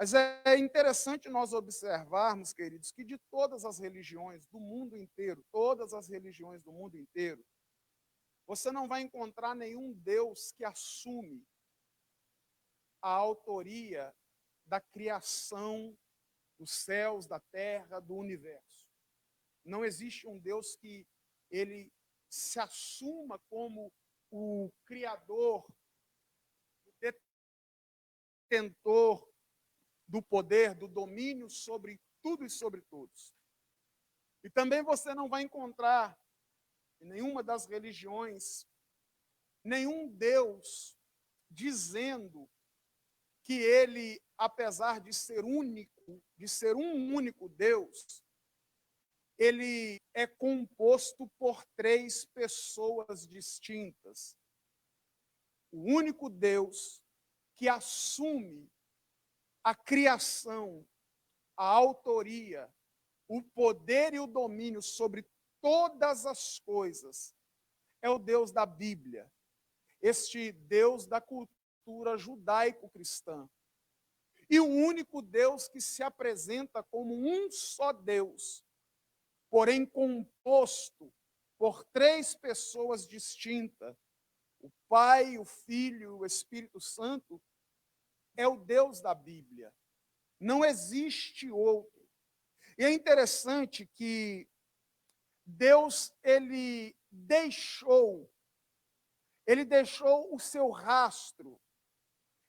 Mas é interessante nós observarmos, queridos, que de todas as religiões do mundo inteiro, todas as religiões do mundo inteiro, você não vai encontrar nenhum Deus que assume a autoria da criação dos céus, da terra, do universo. Não existe um Deus que ele se assuma como o criador, o detentor do poder, do domínio sobre tudo e sobre todos. E também você não vai encontrar em nenhuma das religiões nenhum Deus dizendo que ele, apesar de ser único, de ser um único Deus, ele é composto por três pessoas distintas. O único Deus que assume a criação, a autoria, o poder e o domínio sobre todas as coisas é o Deus da Bíblia, este Deus da cultura judaico-cristã. E o único Deus que se apresenta como um só Deus, porém composto por três pessoas distintas, o Pai, o Filho e o Espírito Santo, é o Deus da Bíblia. Não existe outro. E é interessante que Deus, ele deixou o seu rastro,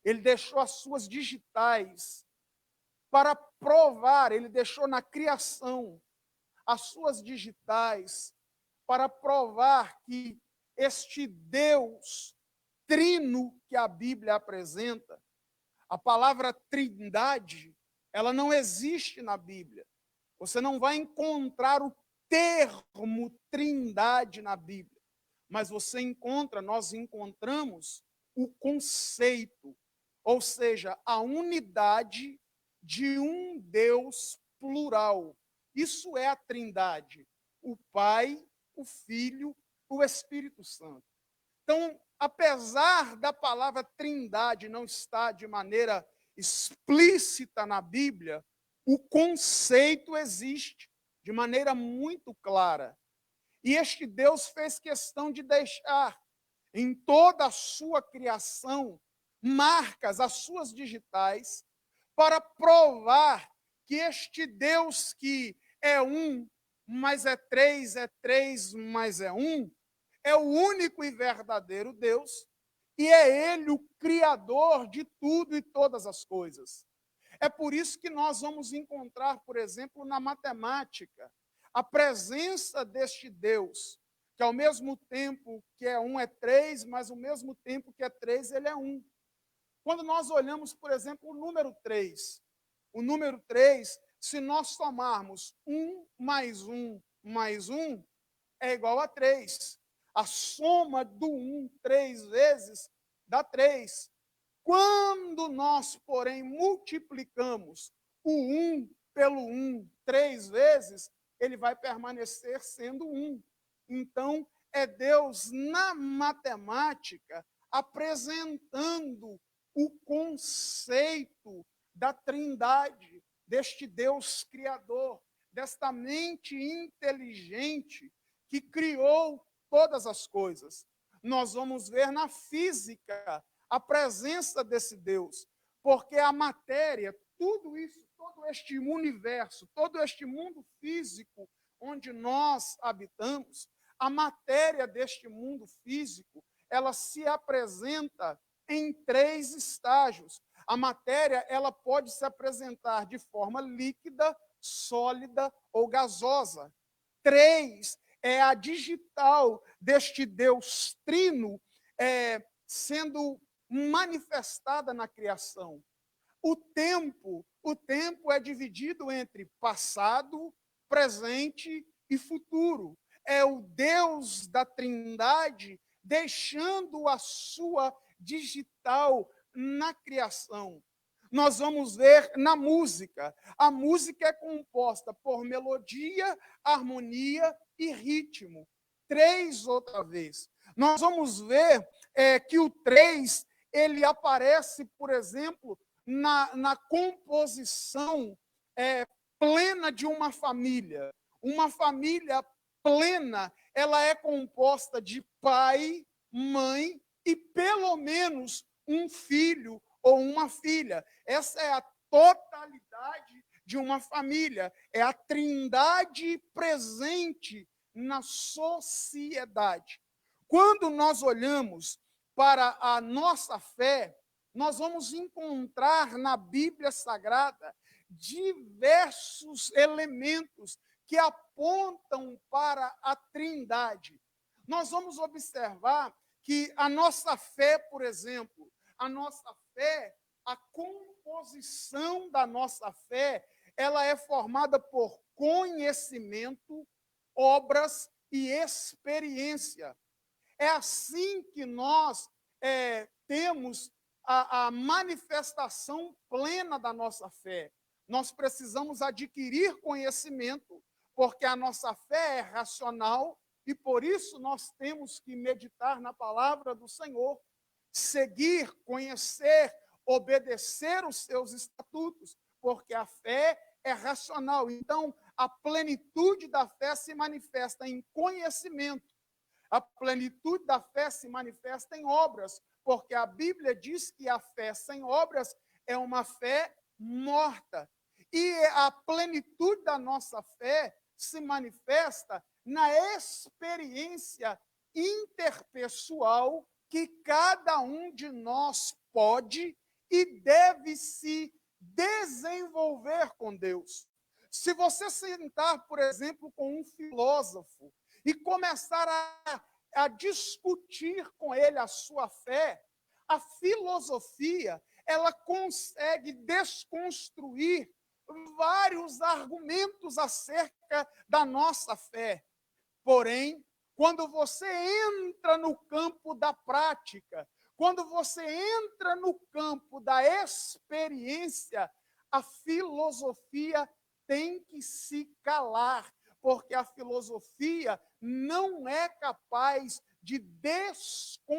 ele deixou as suas digitais para provar, ele deixou na criação as suas digitais para provar que este Deus trino que a Bíblia apresenta, a palavra trindade, ela não existe na Bíblia. Você não vai encontrar o termo trindade na Bíblia, mas nós encontramos o conceito, ou seja, a unidade de um Deus plural. Isso é a trindade, o Pai, o Filho, o Espírito Santo. Então, apesar da palavra trindade não estar de maneira explícita na Bíblia, o conceito existe de maneira muito clara. E este Deus fez questão de deixar em toda a sua criação marcas, as suas digitais, para provar que este Deus que é um, mas é três, mas é o único e verdadeiro Deus, e é Ele o Criador de tudo e todas as coisas. É por isso que nós vamos encontrar, por exemplo, na matemática, a presença deste Deus, que ao mesmo tempo que é um é três, mas ao mesmo tempo que é três, ele é um. Quando nós olhamos, por exemplo, o número 3, se nós somarmos 1 mais 1, é igual a 3. A soma do 1 3 vezes dá 3. Quando nós, porém, multiplicamos o 1 pelo 1 3 vezes, ele vai permanecer sendo 1. Então, é Deus na matemática apresentando o conceito da trindade, deste Deus criador, desta mente inteligente que criou todas as coisas. Nós vamos ver na física a presença desse Deus, porque a matéria, tudo isso, todo este universo, todo este mundo físico onde nós habitamos, a matéria deste mundo físico, ela se apresenta em três estágios. A matéria, ela pode se apresentar de forma líquida, sólida ou gasosa. 3 é a digital deste Deus trino sendo manifestada na criação. O tempo é dividido entre passado, presente e futuro. É o Deus da Trindade deixando a sua digital na criação. Nós vamos ver na música. A música é composta por melodia, harmonia e ritmo. 3 outra vez. Nós vamos ver que o 3 ele aparece, por exemplo, na composição plena de uma família. Uma família plena, ela é composta de pai, mãe e pelo menos um filho ou uma filha. Essa é a totalidade de uma família, é a trindade presente na sociedade. Quando nós olhamos para a nossa fé, nós vamos encontrar na Bíblia Sagrada diversos elementos que apontam para a trindade. Nós vamos observar que a nossa fé, por exemplo, a nossa fé, a composição da nossa fé, ela é formada por conhecimento, obras e experiência. É assim que nós temos a manifestação plena da nossa fé. Nós precisamos adquirir conhecimento, porque a nossa fé é racional, e por isso nós temos que meditar na palavra do Senhor, seguir, conhecer, obedecer os seus estatutos, porque a fé é racional. Então, a plenitude da fé se manifesta em conhecimento. A plenitude da fé se manifesta em obras, porque a Bíblia diz que a fé sem obras é uma fé morta. E a plenitude da nossa fé se manifesta na experiência interpessoal que cada um de nós pode e deve se desenvolver com Deus. Se você sentar, por exemplo, com um filósofo e começar a discutir com ele a sua fé, a filosofia, ela consegue desconstruir vários argumentos acerca da nossa fé. Porém, quando você entra no campo da prática, quando você entra no campo da experiência, a filosofia tem que se calar, porque a filosofia não é capaz de desconstruir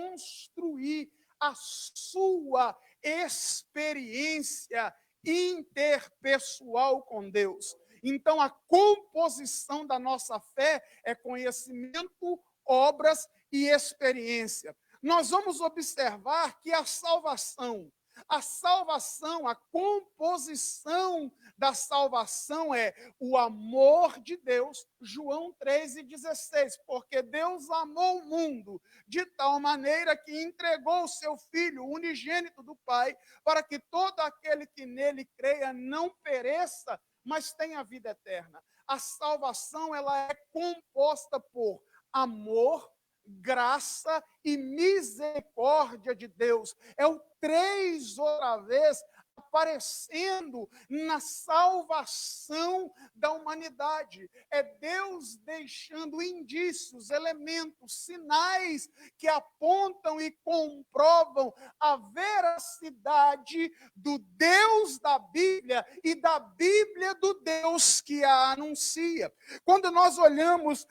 a sua experiência interpessoal com Deus. Então, a composição da nossa fé é conhecimento, obras e experiência. Nós vamos observar que a salvação, a composição da salvação é o amor de Deus, João 3,16, porque Deus amou o mundo de tal maneira que entregou o seu Filho unigênito do Pai, para que todo aquele que nele creia não pereça, mas tenha vida eterna. A salvação, ela é composta por amor, graça e misericórdia de Deus. É o 3 outra vez aparecendo na salvação da humanidade. É Deus deixando indícios, elementos, sinais que apontam e comprovam a veracidade do Deus da Bíblia e da Bíblia do Deus que a anuncia. Quando nós olhamos,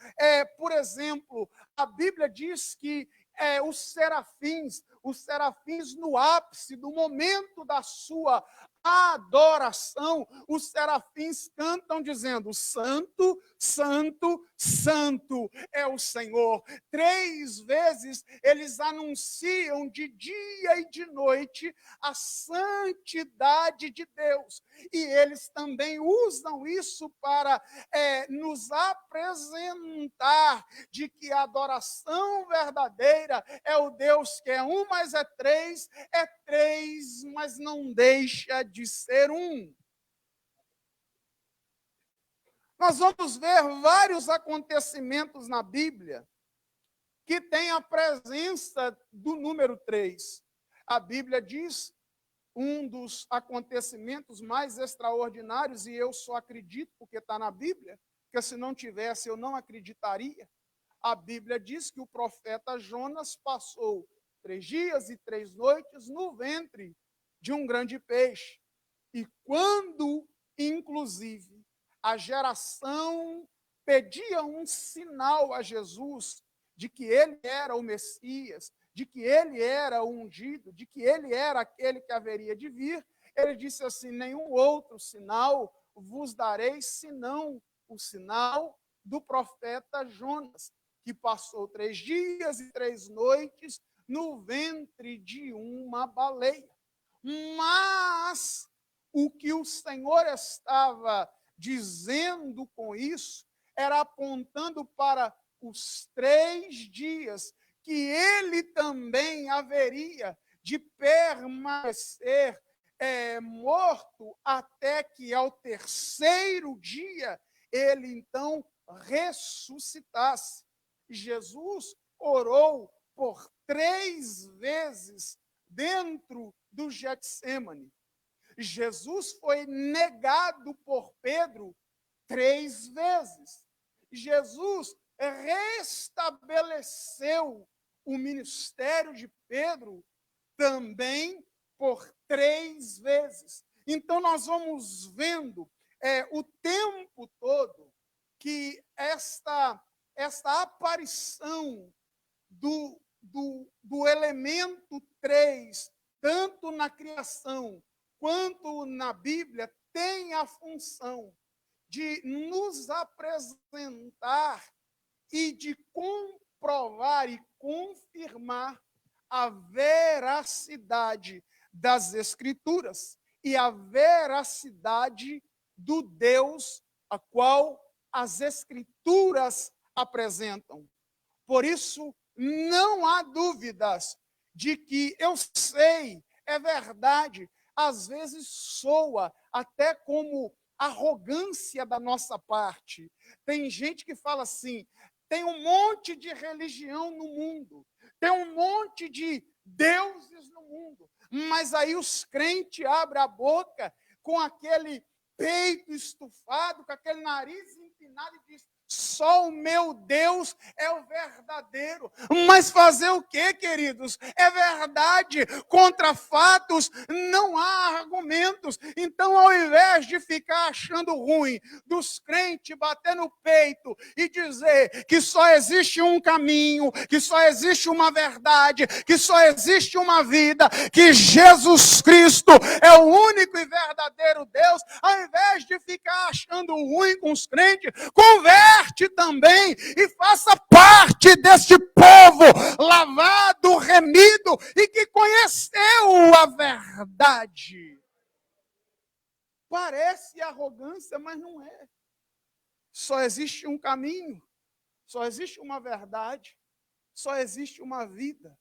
por exemplo, a Bíblia diz que os serafins no ápice do momento da sua adoração, os serafins cantam dizendo: Santo, Santo, Santo é o Senhor. 3 vezes eles anunciam de dia e de noite a santidade de Deus. E eles também usam isso para nos apresentar de que a adoração verdadeira é o Deus que é 1 mais é 3, mas não deixa de ser 1. Nós vamos ver vários acontecimentos na Bíblia que têm a presença do número 3. A Bíblia diz, um dos acontecimentos mais extraordinários, e eu só acredito porque está na Bíblia, porque se não tivesse eu não acreditaria. A Bíblia diz que o profeta Jonas passou 3 dias e 3 noites no ventre de um grande peixe. E quando, inclusive, a geração pedia um sinal a Jesus de que ele era o Messias, de que ele era o ungido, de que ele era aquele que haveria de vir, ele disse assim: nenhum outro sinal vos darei, senão o sinal do profeta Jonas, que passou 3 dias e 3 noites no ventre de uma baleia. Mas o que o Senhor estava dizendo com isso era apontando para os 3 dias que ele também haveria de permanecer morto, até que ao 3º dia ele então ressuscitasse. Jesus orou por 3 vezes dentro do Getsêmani. Jesus foi negado por Pedro 3 vezes. Jesus restabeleceu o ministério de Pedro também por 3 vezes. Então, nós vamos vendo o tempo todo que esta aparição do elemento 3, tanto na criação quanto na Bíblia, tem a função de nos apresentar e de comprovar e confirmar a veracidade das Escrituras e a veracidade do Deus a qual as Escrituras apresentam. Por isso, não há dúvidas de que eu sei, é verdade, às vezes soa até como arrogância da nossa parte. Tem gente que fala assim: tem um monte de religião no mundo, tem um monte de deuses no mundo, mas aí os crentes abrem a boca com aquele peito estufado, com aquele nariz empinado e diz: só o meu Deus é o verdadeiro. Mas fazer o quê, queridos? É verdade. Contra fatos não há argumentos. Então, ao invés de ficar achando ruim dos crentes bater no peito e dizer que só existe um caminho, que só existe uma verdade, que só existe uma vida, que Jesus Cristo é o único e verdadeiro Deus, ao invés de ficar achando ruim com os crentes, converse também e faça parte deste povo lavado, remido e que conheceu a verdade. Parece arrogância, mas não é. Só existe um caminho, só existe uma verdade, só existe uma vida,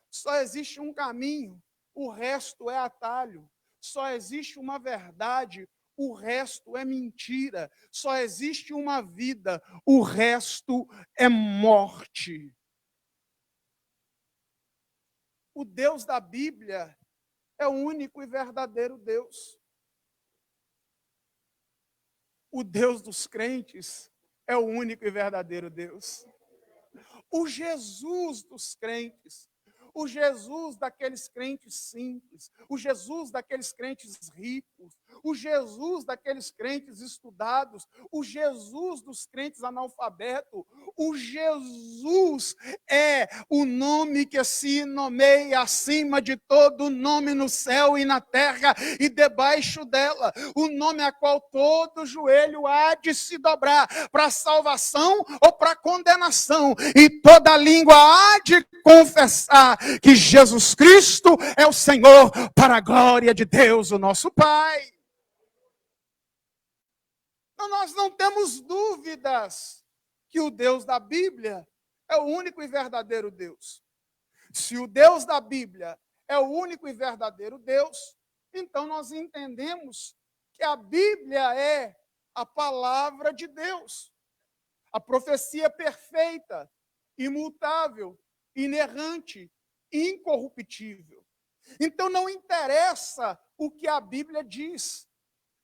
só existe um caminho, o resto é atalho. Só existe uma verdade, o resto é mentira. Só existe uma vida, o resto é morte. O Deus da Bíblia é o único e verdadeiro Deus. O Deus dos crentes é o único e verdadeiro Deus. O Jesus dos crentes, o Jesus daqueles crentes simples, o Jesus daqueles crentes ricos, o Jesus daqueles crentes estudados, o Jesus dos crentes analfabetos, o Jesus é o nome que se nomeia acima de todo nome no céu e na terra e debaixo dela, o nome a qual todo joelho há de se dobrar para salvação ou para condenação, e toda língua há de confessar que Jesus Cristo é o Senhor, para a glória de Deus, o nosso Pai. Então, nós não temos dúvidas que o Deus da Bíblia é o único e verdadeiro Deus. Se o Deus da Bíblia é o único e verdadeiro Deus, então nós entendemos que a Bíblia é a palavra de Deus, a profecia perfeita, imutável, inerrante, incorruptível. Então não interessa o que a Bíblia diz.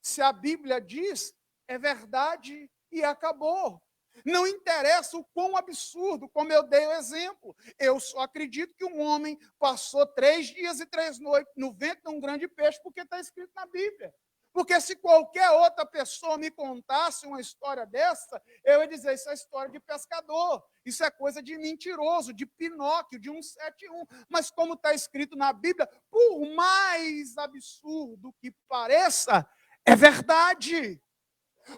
Se a Bíblia diz, é verdade e acabou. Não interessa o quão absurdo, como eu dei o exemplo. Eu só acredito que um homem passou 3 dias e 3 noites no ventre de um grande peixe, porque está escrito na Bíblia. Porque se qualquer outra pessoa me contasse uma história dessa, eu ia dizer, isso é história de pescador, isso é coisa de mentiroso, de Pinóquio, de 171. Mas como está escrito na Bíblia, por mais absurdo que pareça, é verdade.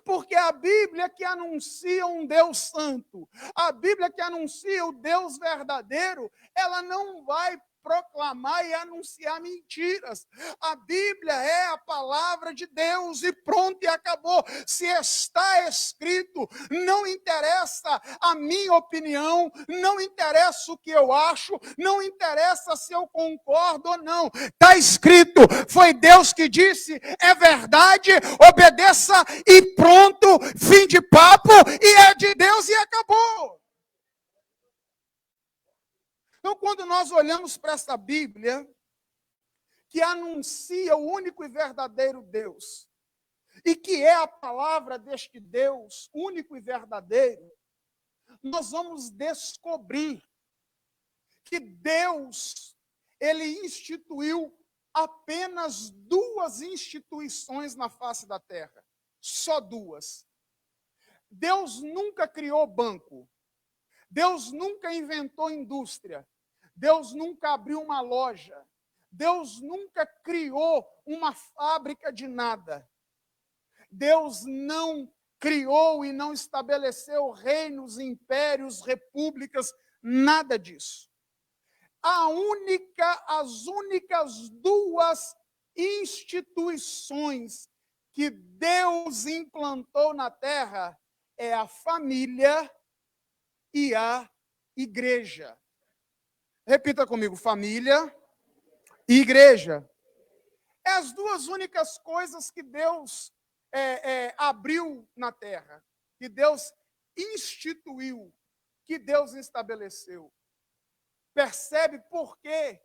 Porque a Bíblia que anuncia um Deus santo, a Bíblia que anuncia o Deus verdadeiro, ela não vai proclamar e anunciar mentiras. A Bíblia é a palavra de Deus e pronto e acabou. Se está escrito, não interessa a minha opinião, não interessa o que eu acho, não interessa se eu concordo ou não. Está escrito, foi Deus que disse, é verdade, obedeça e pronto, fim de papo, e é de Deus e acabou. Então, quando nós olhamos para essa Bíblia, que anuncia o único e verdadeiro Deus, e que é a palavra deste Deus, único e verdadeiro, nós vamos descobrir que Deus, ele instituiu apenas 2 instituições na face da terra, só 2. Deus nunca criou banco, Deus nunca inventou indústria, Deus nunca abriu uma loja, Deus nunca criou uma fábrica de nada. Deus não criou e não estabeleceu reinos, impérios, repúblicas, nada disso. As únicas 2 instituições que Deus implantou na terra é a família e a igreja. Repita comigo, família e igreja. É as 2 únicas coisas que Deus abriu na terra, que Deus instituiu, que Deus estabeleceu. Percebe por quê?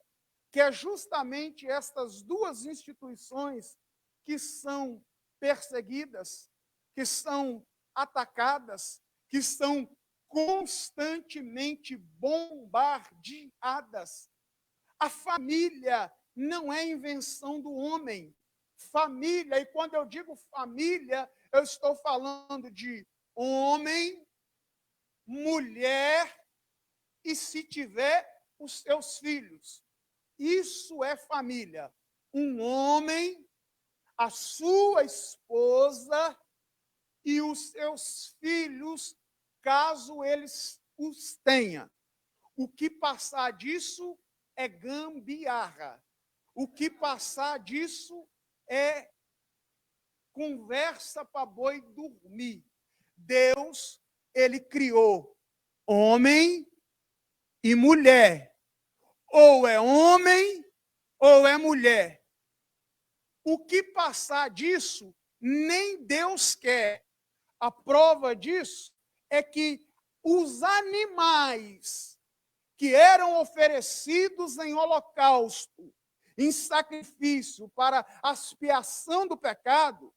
Que é justamente estas 2 instituições que são perseguidas, que são atacadas, que são constantemente bombardeadas. A família não é invenção do homem. Família, e quando eu digo família, eu estou falando de homem, mulher e, se tiver, os seus filhos. Isso é família. Um homem, a sua esposa e os seus filhos, caso eles os tenham. O que passar disso é gambiarra. O que passar disso é conversa para boi dormir. Deus, ele criou homem e mulher. Ou é homem ou é mulher. O que passar disso, nem Deus quer. A prova disso é que os animais que eram oferecidos em holocausto, em sacrifício para a expiação do pecado,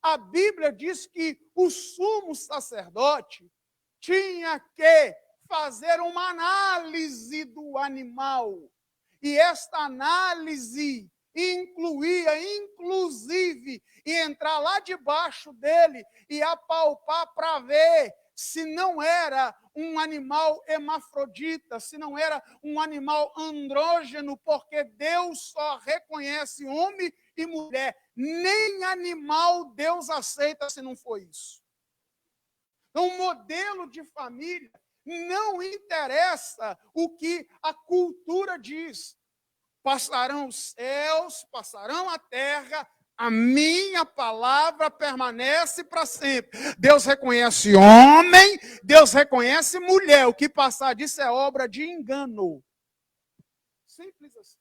a Bíblia diz que o sumo sacerdote tinha que fazer uma análise do animal. E esta análise incluía, inclusive, entrar lá debaixo dele e apalpar para ver se não era um animal hermafrodita, se não era um animal andrógeno, porque Deus só reconhece homem e mulher. Nem animal Deus aceita se não for isso. Então, o modelo de família não interessa o que a cultura diz. Passarão os céus, passarão a terra, a minha palavra permanece para sempre. Deus reconhece homem, Deus reconhece mulher. O que passar disso é obra de engano. Simples assim.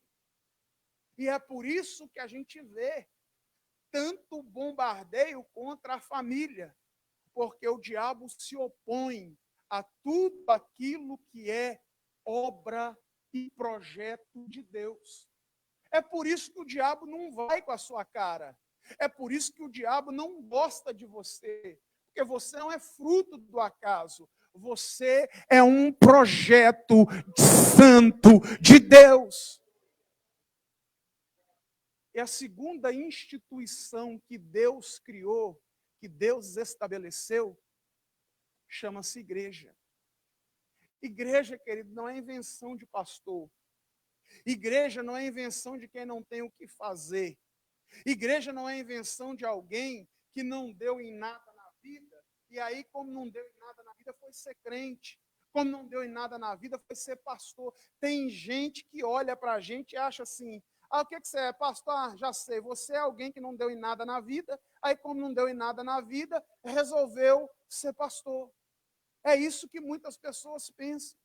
E é por isso que a gente vê tanto bombardeio contra a família, porque o diabo se opõe a tudo aquilo que é obra e projeto de Deus. É por isso que o diabo não vai com a sua cara. É por isso que o diabo não gosta de você. Porque você não é fruto do acaso. Você é um projeto santo de Deus. é a segunda instituição que Deus criou, que Deus estabeleceu, chama-se igreja. Igreja, querido, não é invenção de pastor. Igreja não é invenção de quem não tem o que fazer. Igreja não é invenção de alguém que não deu em nada na vida, e aí, como não deu em nada na vida, foi ser crente. Como não deu em nada na vida, foi ser pastor. Tem gente que olha para a gente e acha assim: o que você é, pastor? Já sei, você é alguém que não deu em nada na vida, aí, como não deu em nada na vida, resolveu ser pastor. É isso que muitas pessoas pensam.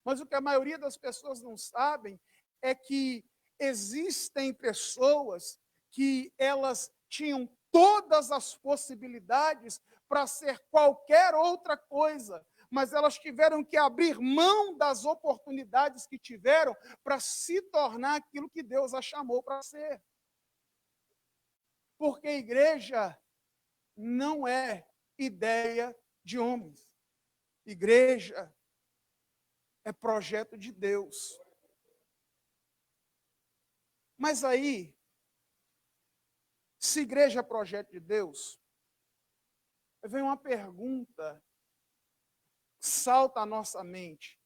Mas o que a maioria das pessoas não sabem é que existem pessoas que elas tinham todas as possibilidades para ser qualquer outra coisa, mas elas tiveram que abrir mão das oportunidades que tiveram para se tornar aquilo que Deus a chamou para ser. Porque igreja não é ideia de homens. Igreja é projeto de Deus. Mas aí, se igreja é projeto de Deus, vem uma pergunta, salta à nossa mente.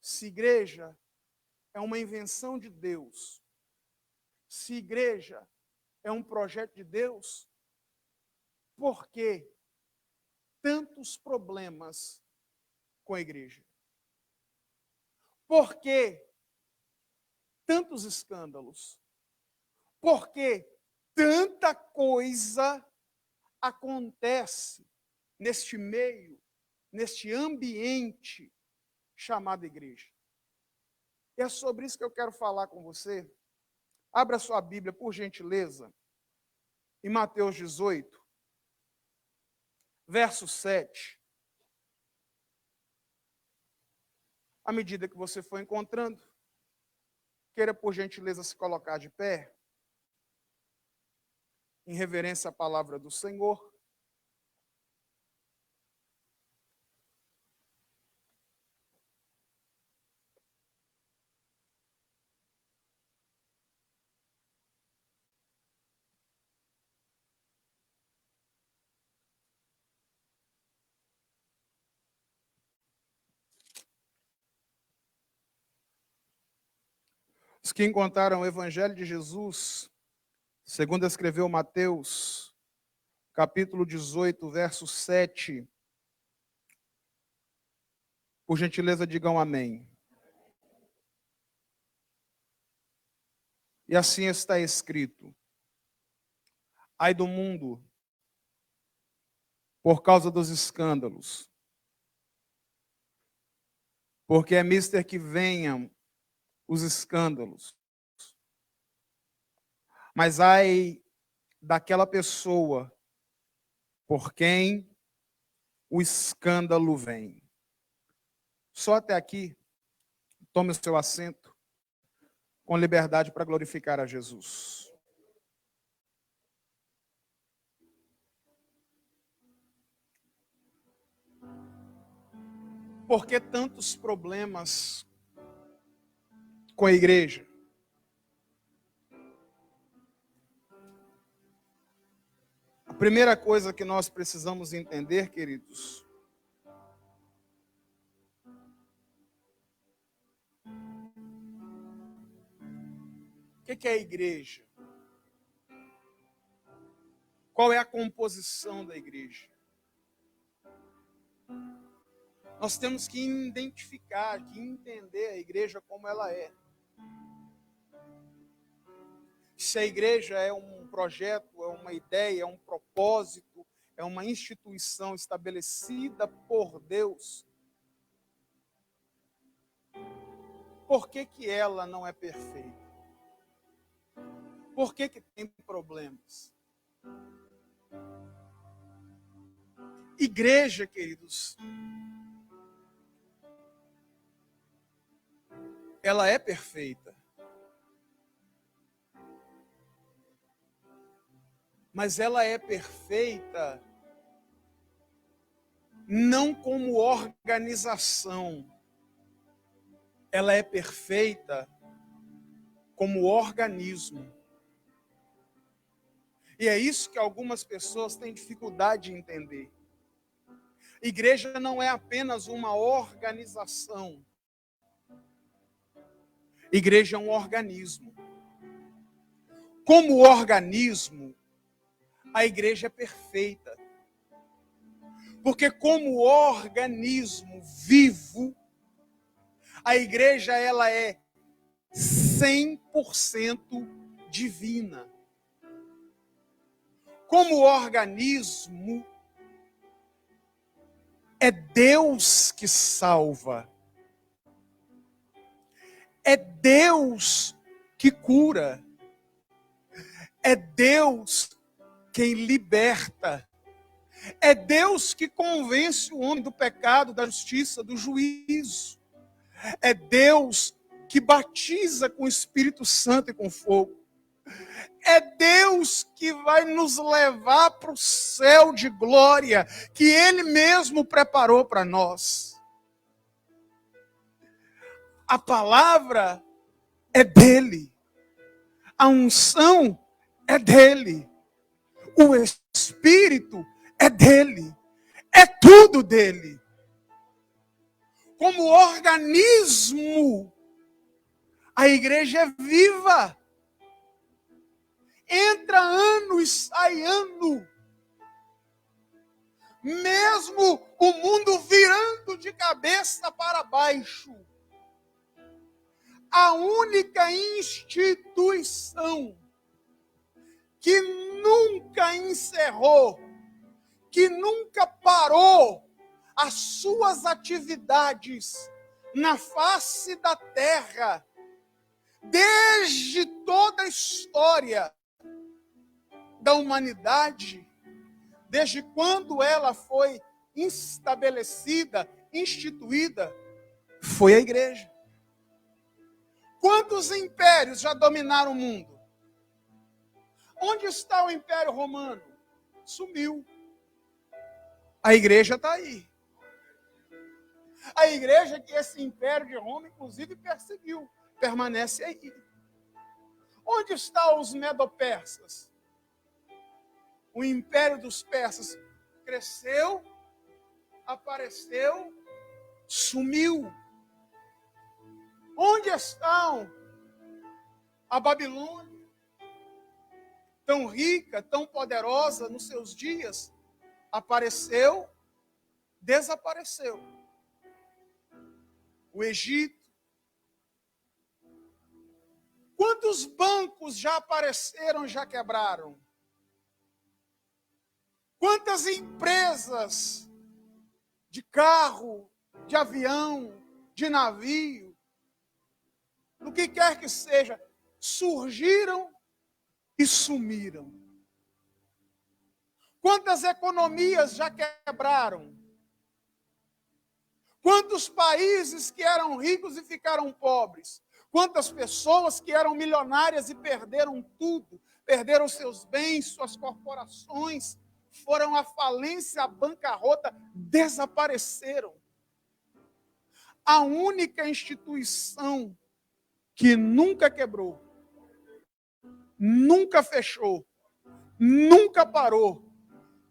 Se igreja é uma invenção de Deus, se igreja é um projeto de Deus, por que tantos problemas com a igreja? Por que tantos escândalos? Por que tanta coisa acontece neste meio, neste ambiente chamado igreja? E é sobre isso que eu quero falar com você. Abra sua Bíblia, por gentileza, em Mateus 18, verso 7. À medida que você for encontrando, queira, por gentileza, se colocar de pé, em reverência à palavra do Senhor. Os que encontraram o Evangelho de Jesus, segundo escreveu Mateus, capítulo 18, verso 7. Por gentileza, digam amém. E assim está escrito: ai do mundo, por causa dos escândalos, porque é mister que venham os escândalos. Mas ai daquela pessoa por quem o escândalo vem. Só até aqui, tome o seu assento com liberdade para glorificar a Jesus. Por que tantos problemas com a igreja? A primeira coisa que nós precisamos entender, queridos, o que é a igreja? Qual é a composição da igreja? Nós temos que identificar, que entender a igreja como ela é. Se a igreja é um projeto, é uma ideia, é um propósito, é uma instituição estabelecida por Deus, por que ela não é perfeita? Por que tem problemas? Igreja, queridos, ela é perfeita. Mas ela é perfeita não como organização. Ela é perfeita como organismo. E é isso que algumas pessoas têm dificuldade de entender. Igreja não é apenas uma organização. Igreja é um organismo. Como organismo, a igreja é perfeita. Porque como organismo vivo, a igreja ela é 100% divina. Como organismo, é Deus que salva. É Deus que cura. É Deus quem liberta. É Deus que convence o homem do pecado, da justiça, do juízo. É Deus que batiza com o Espírito Santo e com fogo. É Deus que vai nos levar para o céu de glória que Ele mesmo preparou para nós. A palavra é dele. A unção é dele. O Espírito é dele. É tudo dele. Como organismo, a igreja é viva. Entra ano e sai ano. Mesmo o mundo virando de cabeça para baixo. A única instituição que nunca encerrou, que nunca parou as suas atividades na face da terra, desde toda a história da humanidade, desde quando ela foi estabelecida, instituída, foi a igreja. Quantos impérios já dominaram o mundo? Onde está o Império Romano? Sumiu. A igreja está aí. A igreja que esse Império de Roma, inclusive, perseguiu, permanece aí. Onde estão os medo-persas? O Império dos Persas cresceu, apareceu, sumiu. Onde estão a Babilônia? Tão rica, tão poderosa nos seus dias, apareceu, desapareceu. O Egito. Quantos bancos já apareceram, já quebraram? Quantas empresas de carro, de avião, de navio, do que quer que seja, surgiram e sumiram? Quantas economias já quebraram? Quantos países que eram ricos e ficaram pobres? Quantas pessoas que eram milionárias e perderam tudo? Perderam seus bens, suas corporações, foram à falência, à bancarrota, desapareceram. A única instituição que nunca quebrou, nunca fechou, nunca parou,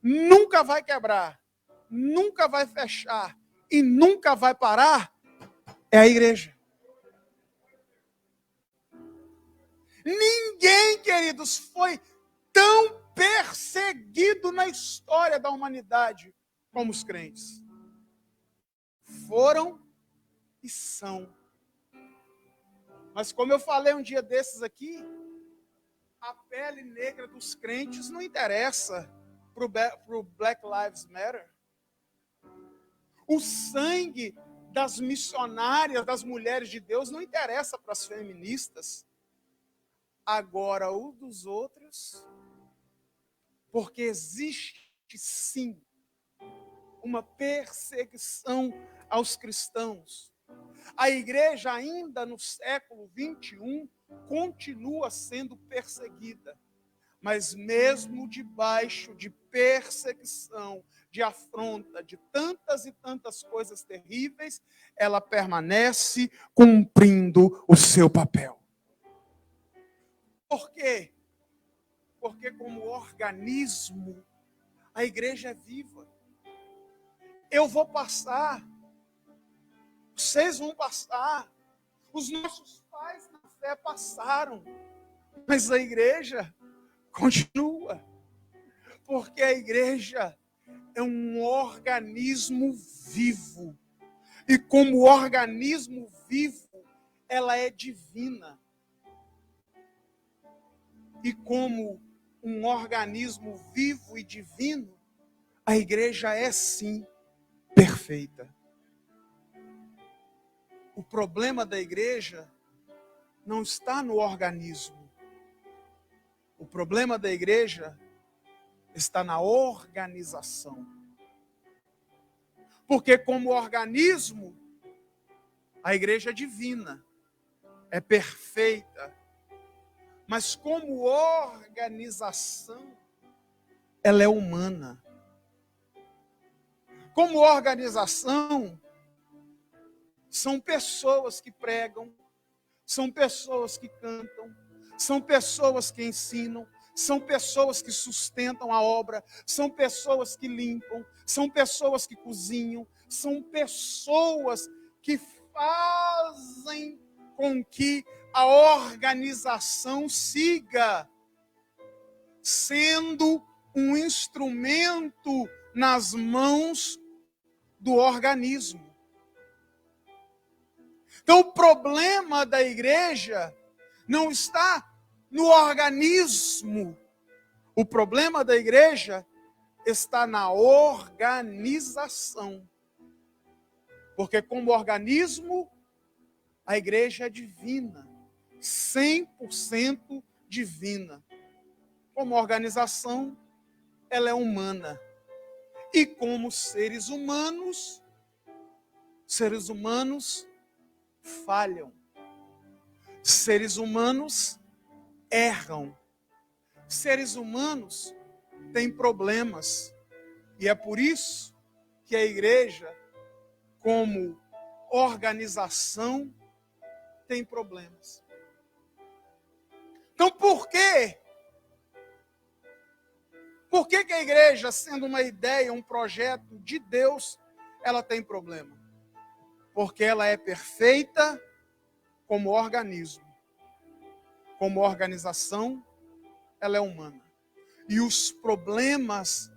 nunca vai quebrar, nunca vai fechar e nunca vai parar, é a igreja. Ninguém, queridos, foi tão perseguido na história da humanidade como os crentes. Foram e são. Mas como eu falei um dia desses aqui, a pele negra dos crentes não interessa para o Black Lives Matter. O sangue das missionárias, das mulheres de Deus, não interessa para as feministas. Agora, o dos outros, porque existe sim uma perseguição aos cristãos. A igreja, ainda no século 21, continua sendo perseguida. Mas mesmo debaixo de perseguição, de afronta, de tantas e tantas coisas terríveis, ela permanece cumprindo o seu papel. Por quê? Porque como organismo, a igreja é viva. Eu vou passar, vocês vão passar, os nossos pais na fé passaram, mas a igreja continua, porque a igreja é um organismo vivo, e como organismo vivo, ela é divina. E como um organismo vivo e divino, a igreja é sim perfeita. O problema da igreja não está no organismo. O problema da igreja está na organização. Porque como organismo, a igreja é divina, é perfeita. Mas como organização, ela é humana. Como organização, são pessoas que pregam, são pessoas que cantam, são pessoas que ensinam, são pessoas que sustentam a obra, são pessoas que limpam, são pessoas que cozinham, são pessoas que fazem com que a organização siga sendo um instrumento nas mãos do organismo. Então, o problema da igreja não está no organismo. O problema da igreja está na organização. Porque como organismo, a igreja é divina, 100% divina. Como organização, ela é humana. E como seres humanos falham. Seres humanos erram. Seres humanos têm problemas. E é por isso que a igreja, como organização, tem problemas. Então, por quê? Por que a igreja, sendo uma ideia, um projeto de Deus, ela tem problema? Porque ela é perfeita como organismo. Como organização, ela é humana. E os problemas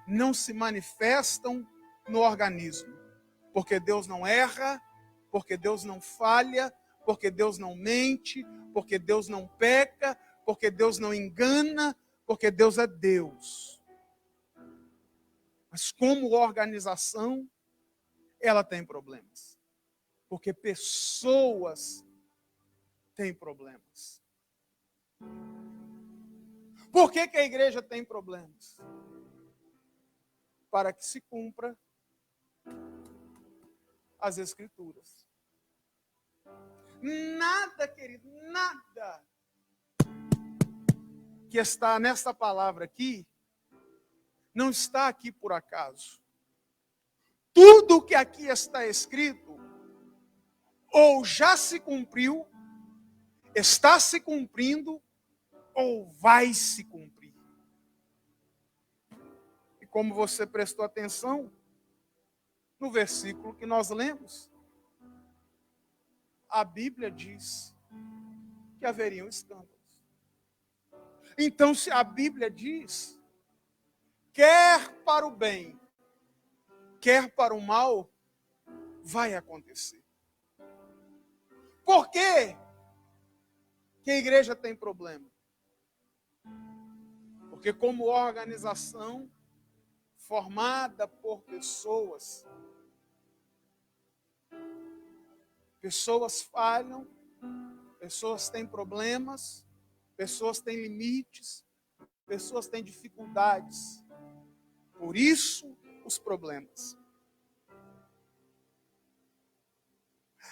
não se manifestam no organismo. Porque Deus não erra, porque Deus não falha, porque Deus não mente, porque Deus não peca, porque Deus não engana, porque Deus é Deus. Mas como organização, ela tem problemas. Porque pessoas têm problemas. Por que a igreja tem problemas? Para que se cumpra as Escrituras. Nada, querido, nada que está nesta palavra aqui, não está aqui por acaso. Tudo que aqui está escrito, ou já se cumpriu, está se cumprindo, ou vai se cumprir. E como você prestou atenção no versículo que nós lemos, a Bíblia diz que haveriam escândalos. Então, se a Bíblia diz, quer para o bem, quer para o mal, vai acontecer. Por quê que a igreja tem problema? Porque como organização formada por pessoas falham, pessoas têm problemas, pessoas têm limites, pessoas têm dificuldades. Por isso, os problemas.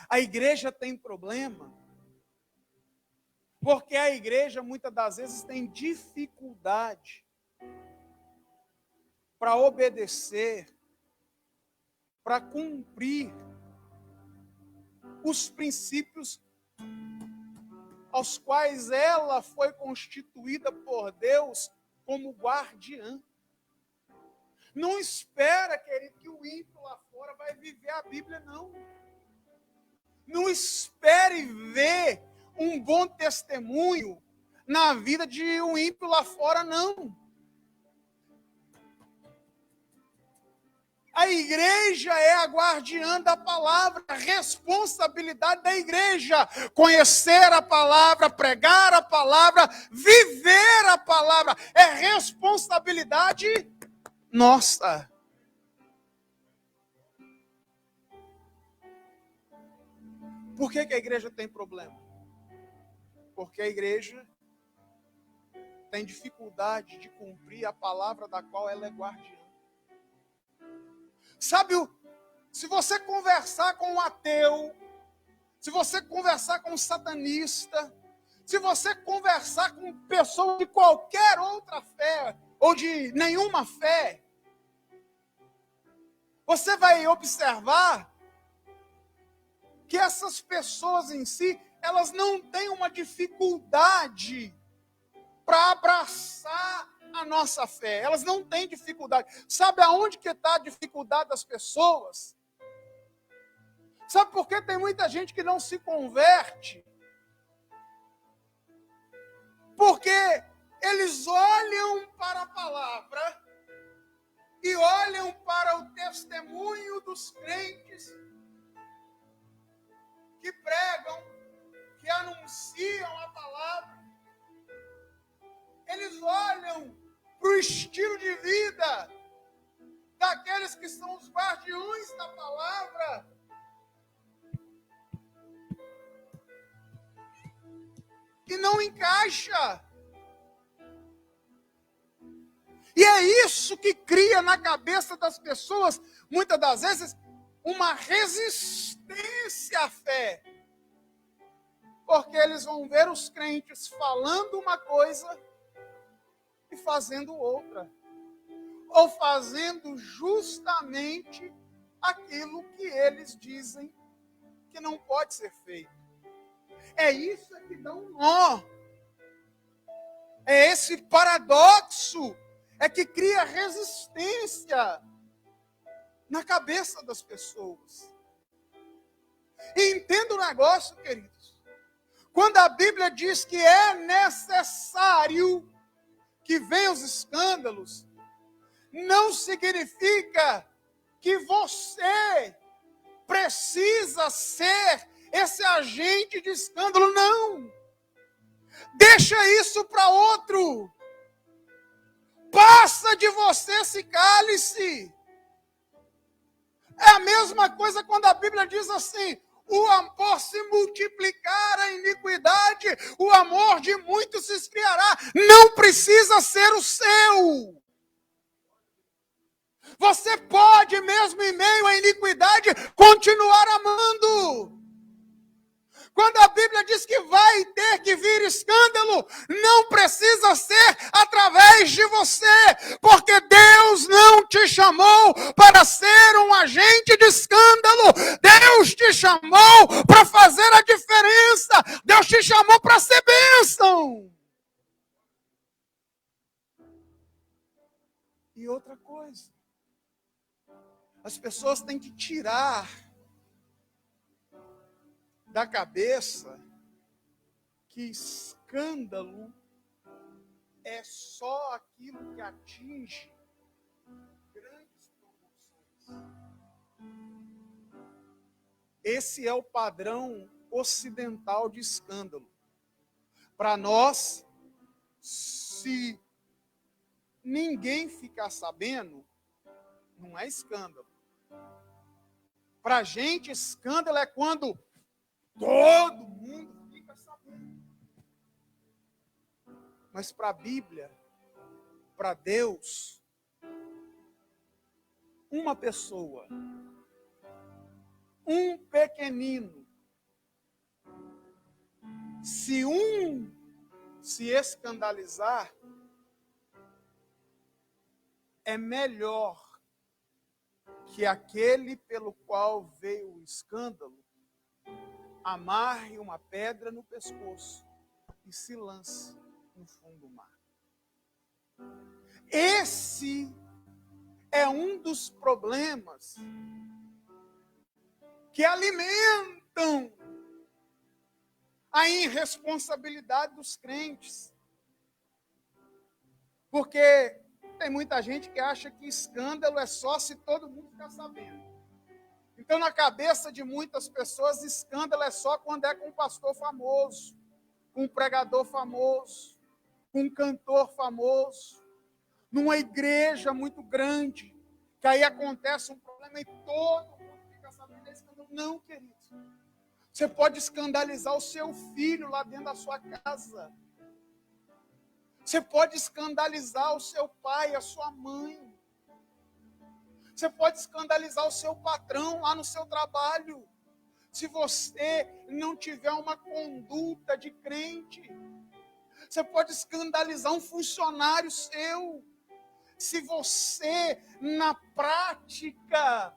A igreja tem problema porque a igreja, muitas das vezes, tem dificuldade para obedecer, para cumprir os princípios aos quais ela foi constituída por Deus como guardiã. Não espera, querido, que o ímpio lá fora vai viver a Bíblia, não. Não espere ver um bom testemunho na vida de um ímpio lá fora, não. A igreja é a guardiã da palavra, a responsabilidade da igreja, conhecer a palavra, pregar a palavra, viver a palavra, é responsabilidade nossa. Por que a igreja tem problema? Porque a igreja tem dificuldade de cumprir a palavra da qual ela é guardiã. Sabe, se você conversar com um ateu, se você conversar com um satanista, se você conversar com pessoas de qualquer outra fé, ou de nenhuma fé, você vai observar que essas pessoas em si, elas não têm uma dificuldade para abraçar a nossa fé. Elas não têm dificuldade. Sabe aonde que está a dificuldade das pessoas? Sabe por que tem muita gente que não se converte? Porque eles olham para a palavra e olham para o testemunho dos crentes que pregam, que anunciam a palavra. Eles olham para o estilo de vida daqueles que são os guardiões da palavra. E não encaixa. E é isso que cria na cabeça das pessoas, muitas das vezes, uma resistência à fé. Porque eles vão ver os crentes falando uma coisa e fazendo outra. Ou fazendo justamente aquilo que eles dizem que não pode ser feito. É isso que dá um nó. É esse paradoxo é que cria resistência na cabeça das pessoas. E entenda o negócio, queridos. Quando a Bíblia diz que é necessário que venham os escândalos, não significa que você precisa ser esse agente de escândalo, não. Deixa isso para outro. Passa de você esse cálice. É a mesma coisa quando a Bíblia diz assim: o amor se multiplicar a iniquidade, o amor de muitos se esfriará. Não precisa ser o seu. Você pode, mesmo em meio à iniquidade, continuar amando. Quando a Bíblia diz que vai ter que vir escândalo, não precisa ser através de você, porque Deus não te chamou para ser um agente de escândalo. Deus te chamou para fazer a diferença. Deus te chamou para ser bênção. E outra coisa, as pessoas têm que tirar da cabeça que escândalo é só aquilo que atinge grandes proporções. Esse é o padrão ocidental de escândalo. Para nós, se ninguém ficar sabendo, não é escândalo. Para a gente, escândalo é quando todo mundo fica sabendo. Mas para a Bíblia, para Deus, uma pessoa, um pequenino, se um se escandalizar, é melhor que aquele pelo qual veio o escândalo amarre uma pedra no pescoço e se lance no fundo do mar. Esse é um dos problemas que alimentam a irresponsabilidade dos crentes. Porque tem muita gente que acha que escândalo é só se todo mundo ficar sabendo. Então, na cabeça de muitas pessoas, escândalo é só quando é com um pastor famoso, com um pregador famoso, com um cantor famoso, numa igreja muito grande, que aí acontece um problema e todo mundo fica sabendo desse escândalo. Não, querido. Você pode escandalizar o seu filho lá dentro da sua casa. Você pode escandalizar o seu pai, a sua mãe. Você pode escandalizar o seu patrão lá no seu trabalho. Se você não tiver uma conduta de crente. Você pode escandalizar um funcionário seu. Se você, na prática,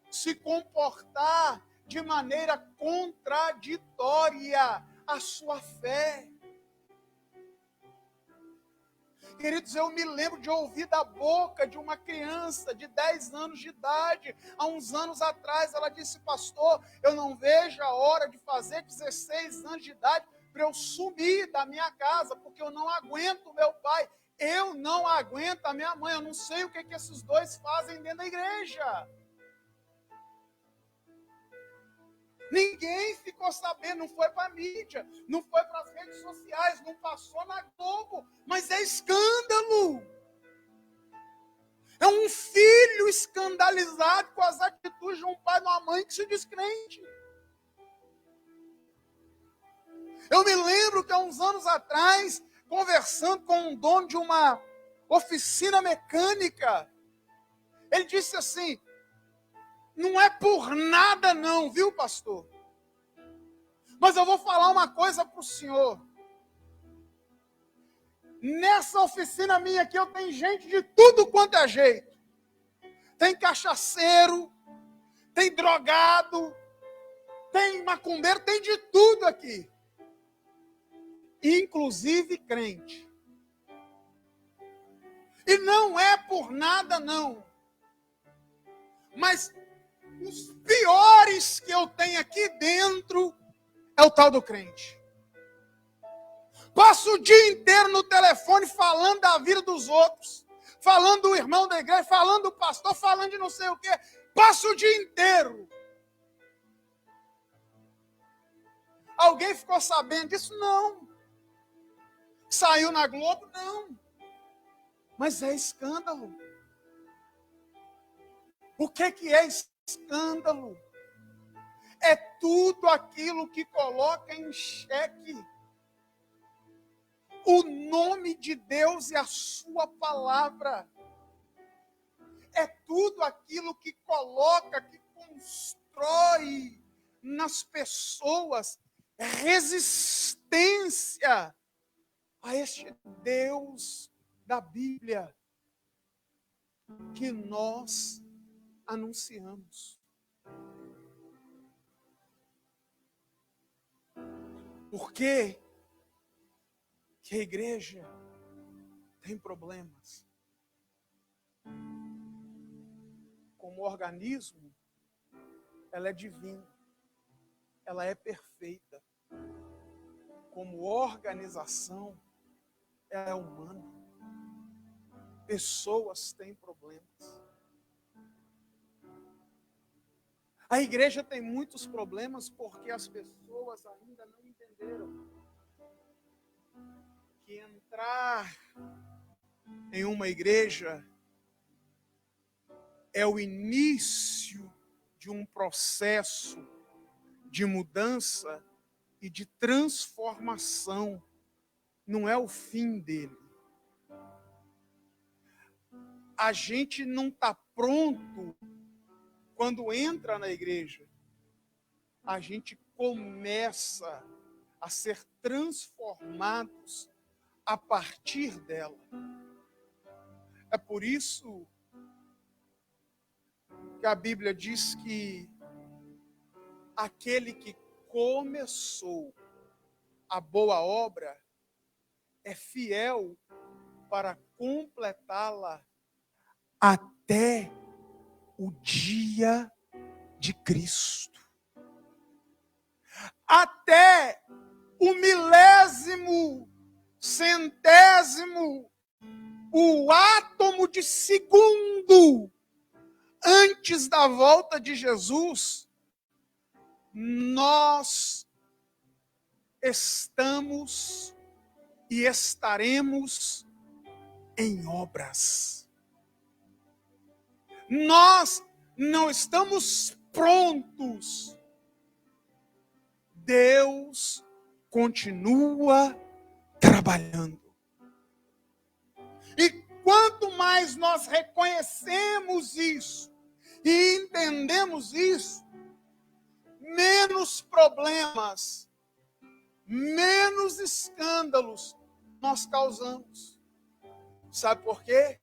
se comportar de maneira contraditória à sua fé. Queridos, eu me lembro de ouvir da boca de uma criança de 10 anos de idade. Há uns anos atrás, ela disse: pastor, eu não vejo a hora de fazer 16 anos de idade para eu sumir da minha casa, porque eu não aguento o meu pai, eu não aguento a minha mãe, eu não sei o que esses dois fazem dentro da igreja. Ninguém ficou sabendo, não foi para a mídia, não foi para as redes sociais, não passou na Globo, mas é escândalo. É um filho escandalizado com as atitudes de um pai e de uma mãe que se diz crente. Eu me lembro que há uns anos atrás, conversando com um dono de uma oficina mecânica, ele disse assim: não é por nada não, viu, pastor? Mas eu vou falar uma coisa para o senhor. Nessa oficina minha aqui, eu tenho gente de tudo quanto é jeito. Tem cachaceiro, tem drogado, tem macumbeiro, tem de tudo aqui. Inclusive crente. E não é por nada não. Mas os piores que eu tenho aqui dentro é o tal do crente. Passo o dia inteiro no telefone falando da vida dos outros, falando do irmão da igreja, falando do pastor, falando de não sei o quê. Passo o dia inteiro. Alguém ficou sabendo disso? Não. Saiu na Globo? Não. Mas é escândalo. O que é escândalo? É tudo aquilo que coloca em xeque o nome de Deus e a sua palavra. É tudo aquilo que coloca, que constrói nas pessoas resistência a este Deus da Bíblia que nós anunciamos. Por quê? Que a igreja tem problemas. Como organismo, ela é divina, ela é perfeita. Como organização, ela é humana. Pessoas têm problemas. A igreja tem muitos problemas porque as pessoas ainda não entenderam que entrar em uma igreja é o início de um processo de mudança e de transformação, não é o fim dele. A gente não está pronto quando entra na igreja. A gente começa a ser transformados a partir dela. É por isso que a Bíblia diz que aquele que começou a boa obra é fiel para completá-la até o dia de Cristo. Até o milésimo, centésimo, o átomo de segundo antes da volta de Jesus, nós estamos e estaremos em obras. Nós não estamos prontos. Deus continua trabalhando. E quanto mais nós reconhecemos isso e entendemos isso, menos problemas, menos escândalos nós causamos. Sabe por quê?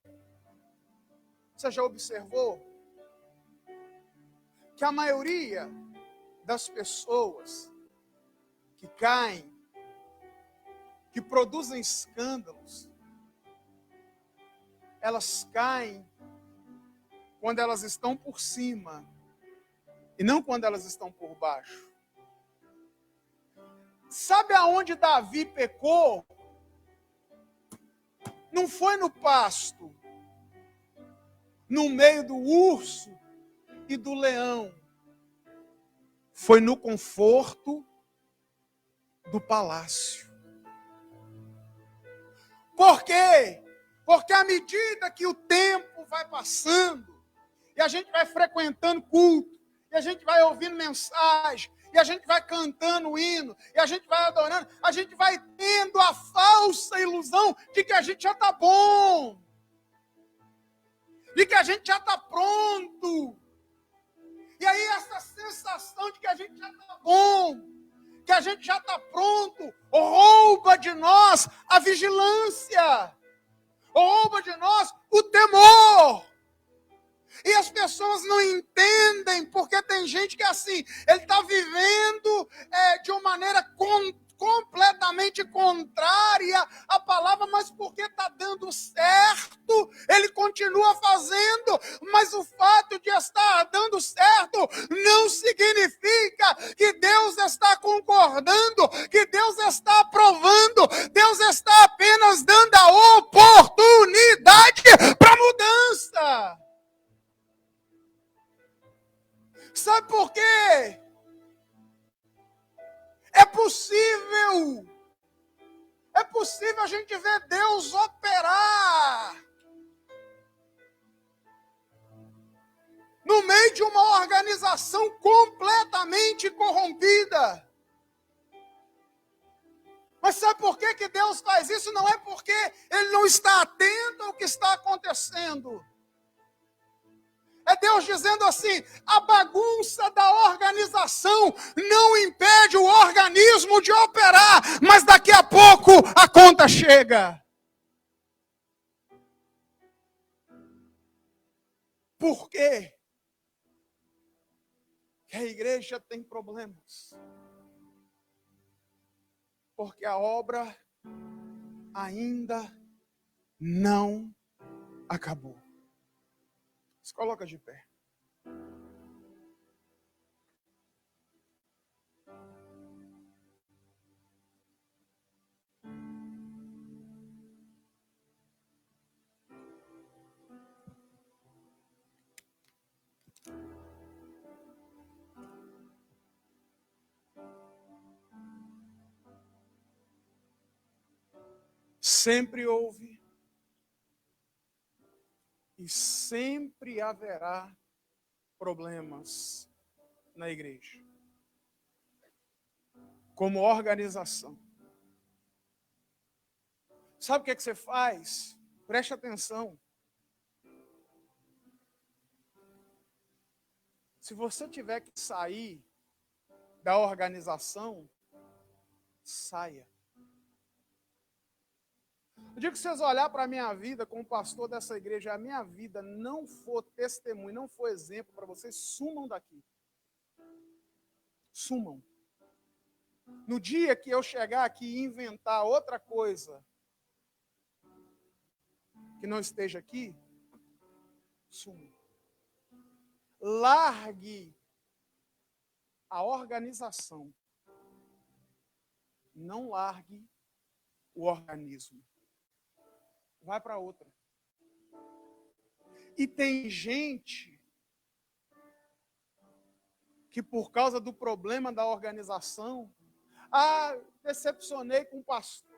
Você já observou que a maioria das pessoas que caem, que produzem escândalos, elas caem quando elas estão por cima e não quando elas estão por baixo. Sabe aonde Davi pecou? Não foi no pasto, no meio do urso e do leão. Foi no conforto do palácio. Por quê? Porque à medida que o tempo vai passando, e a gente vai frequentando culto, e a gente vai ouvindo mensagem, e a gente vai cantando o hino, e a gente vai adorando, a gente vai tendo a falsa ilusão de que a gente já está bom, de que a gente já está pronto. E aí essa sensação de que a gente já está bom, que a gente já está pronto, rouba de nós a vigilância, rouba de nós o temor. E as pessoas não entendem, porque tem gente que é assim, ele está vivendo de uma maneira completamente contrária à palavra, mas porque está dando certo, ele continua fazendo, mas o fato de estar dando certo não significa que Deus está concordando, que Deus está aprovando, Deus está apenas dando a oportunidade para mudança. Sabe por quê? É possível a gente ver Deus operar no meio de uma organização completamente corrompida. Mas sabe por que Deus faz isso? Não é porque Ele não está atento ao que está acontecendo. É Deus dizendo assim, a bagunça da organização não impede o organismo de operar, mas daqui a pouco a conta chega. Por quê? Que a igreja tem problemas. Porque a obra ainda não acabou. Se coloca de pé. Sempre houve e sempre haverá problemas na igreja, como organização. Sabe o que você faz? Preste atenção. Se você tiver que sair da organização, saia. O dia que vocês olharem para a minha vida como pastor dessa igreja, a minha vida não for testemunho, não for exemplo para vocês, sumam daqui. Sumam. No dia que eu chegar aqui e inventar outra coisa, que não esteja aqui, suma. Largue a organização. Não largue o organismo. Vai para outra. E tem gente que por causa do problema da organização, decepcionei com o pastor,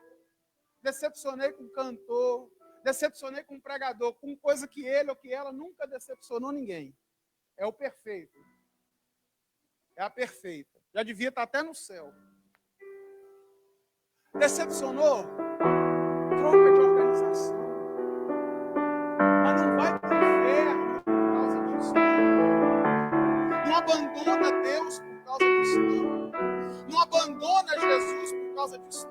decepcionei com o cantor, decepcionei com o pregador, com coisa que ele ou que ela nunca decepcionou ninguém. É o perfeito. É a perfeita. Já devia estar até no céu. Decepcionou? Troca de organização. Mas não vai para o inferno por causa disso. Não abandona Deus por causa disso. Não abandona Jesus por causa disso.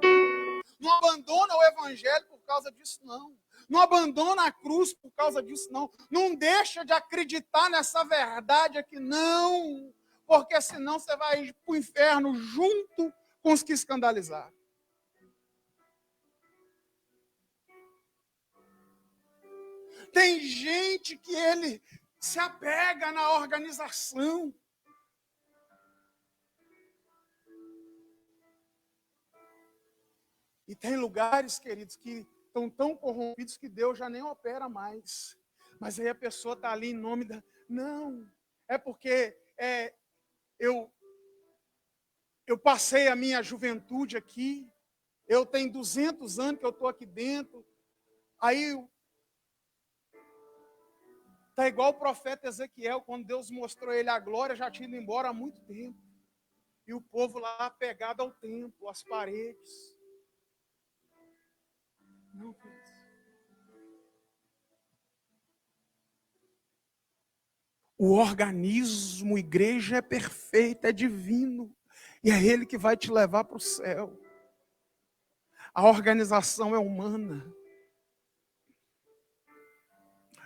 Não abandona o Evangelho por causa disso, não. Não abandona a cruz por causa disso, não. Não deixa de acreditar nessa verdade aqui, não. Porque senão você vai ir para o inferno junto com os que escandalizaram. Tem gente que ele se apega na organização. E tem lugares, queridos, que estão tão corrompidos que Deus já nem opera mais. Mas aí a pessoa está ali em nome da... Não, é porque eu passei a minha juventude aqui, eu tenho 200 anos que eu estou aqui dentro, aí está igual o profeta Ezequiel, quando Deus mostrou a ele a glória, já tinha ido embora há muito tempo. E o povo lá pegado ao templo, às paredes. Não, queridos. O organismo, igreja, é perfeito, é divino. E é ele que vai te levar para o céu. A organização é humana.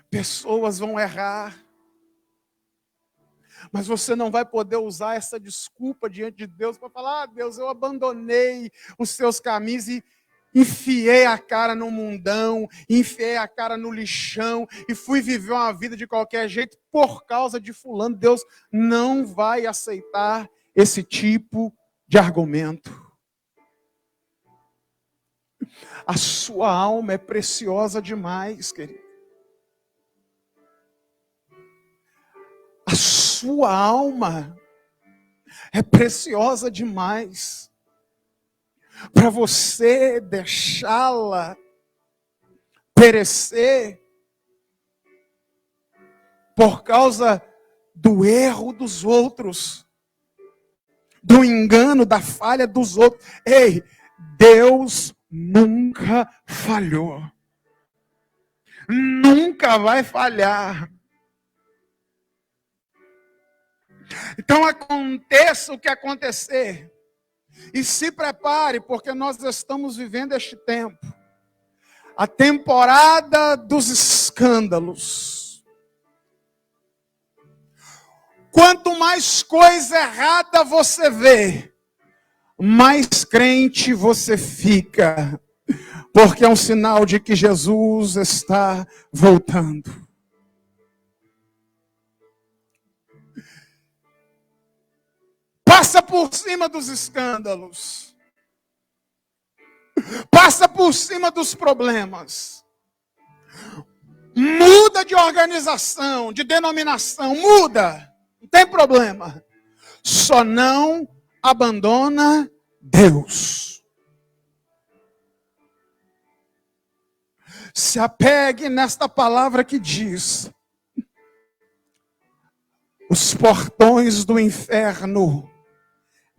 Pessoas vão errar. Mas você não vai poder usar essa desculpa diante de Deus para falar: Deus, eu abandonei os seus caminhos e enfiei a cara no mundão, enfiei a cara no lixão e fui viver uma vida de qualquer jeito por causa de fulano. Deus não vai aceitar esse tipo de argumento. A sua alma é preciosa demais, querido. A sua alma é preciosa demais para você deixá-la perecer por causa do erro dos outros, do engano, da falha dos outros. Ei, Deus nunca falhou. Nunca vai falhar. Então aconteça o que acontecer. E se prepare, porque nós estamos vivendo este tempo. A temporada dos escândalos. Quanto mais coisa errada você vê, mais crente você fica. Porque é um sinal de que Jesus está voltando. Passa por cima dos escândalos. Passa por cima dos problemas. Muda de organização, de denominação, muda. Não tem problema. Só não abandona Deus. Se apegue nesta palavra que diz: os portões do inferno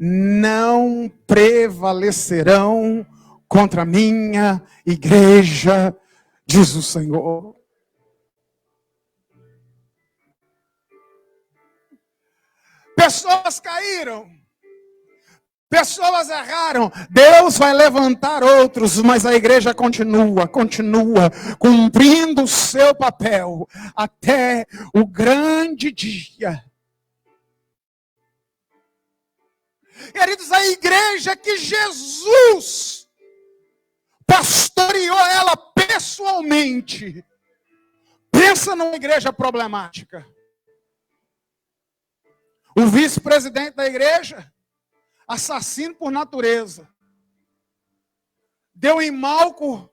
não prevalecerão contra a minha igreja, diz o Senhor. Pessoas caíram, pessoas erraram, Deus vai levantar outros, mas a igreja continua cumprindo o seu papel até o grande dia. Queridos, a igreja que Jesus pastoreou ela pessoalmente, Pensa numa igreja problemática. O vice-presidente da igreja, assassino por natureza, deu em Malco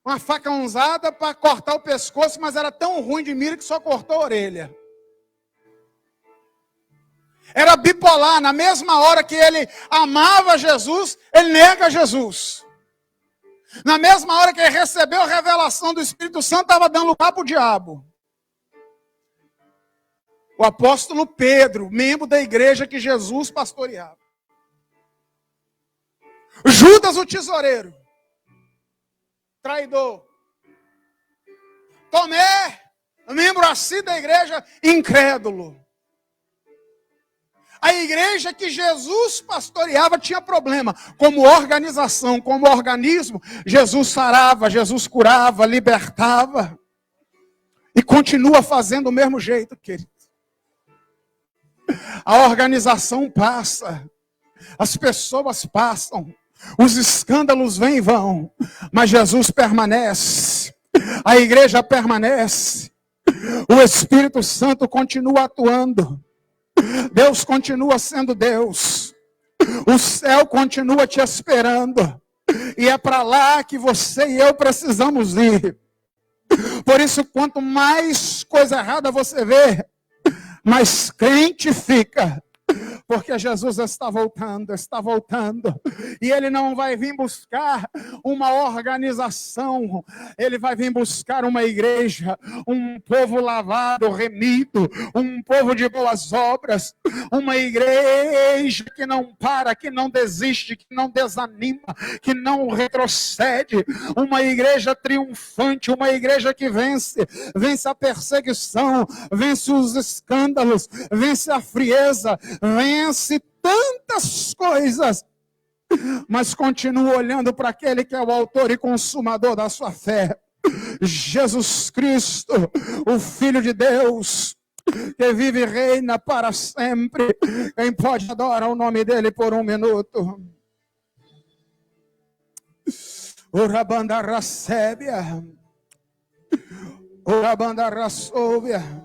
uma facãozada para cortar o pescoço, mas era tão ruim de mira que só cortou a orelha. Era bipolar, na mesma hora que ele amava Jesus, ele nega Jesus. Na mesma hora que ele recebeu a revelação do Espírito Santo, estava dando lugar para o diabo. O apóstolo Pedro, membro da igreja que Jesus pastoreava. Judas o tesoureiro, traidor. Tomé, membro assim da igreja, incrédulo. A igreja que Jesus pastoreava tinha problema. Como organização, como organismo, Jesus sarava, Jesus curava, libertava. E continua fazendo do mesmo jeito, querido. A organização passa, as pessoas passam, os escândalos vêm e vão, mas Jesus permanece, a igreja permanece, o Espírito Santo continua atuando, Deus continua sendo Deus, o céu continua te esperando, e é para lá que você e eu precisamos ir. Por isso, quanto mais coisa errada você vê, mais crente fica, porque Jesus está voltando, e ele não vai vir buscar uma organização, ele vai vir buscar uma igreja, um povo lavado, remido, um povo de boas obras, uma igreja que não para, que não desiste, que não desanima, que não retrocede, uma igreja triunfante, uma igreja que vence a perseguição, vence os escândalos, vence a frieza, vence tantas coisas, mas continua olhando para aquele que é o autor e consumador da sua fé, Jesus Cristo, o Filho de Deus, que vive e reina para sempre. Quem pode adorar o nome dele por um minuto? Orabanda Rasébia, Orabanda Rassóvia.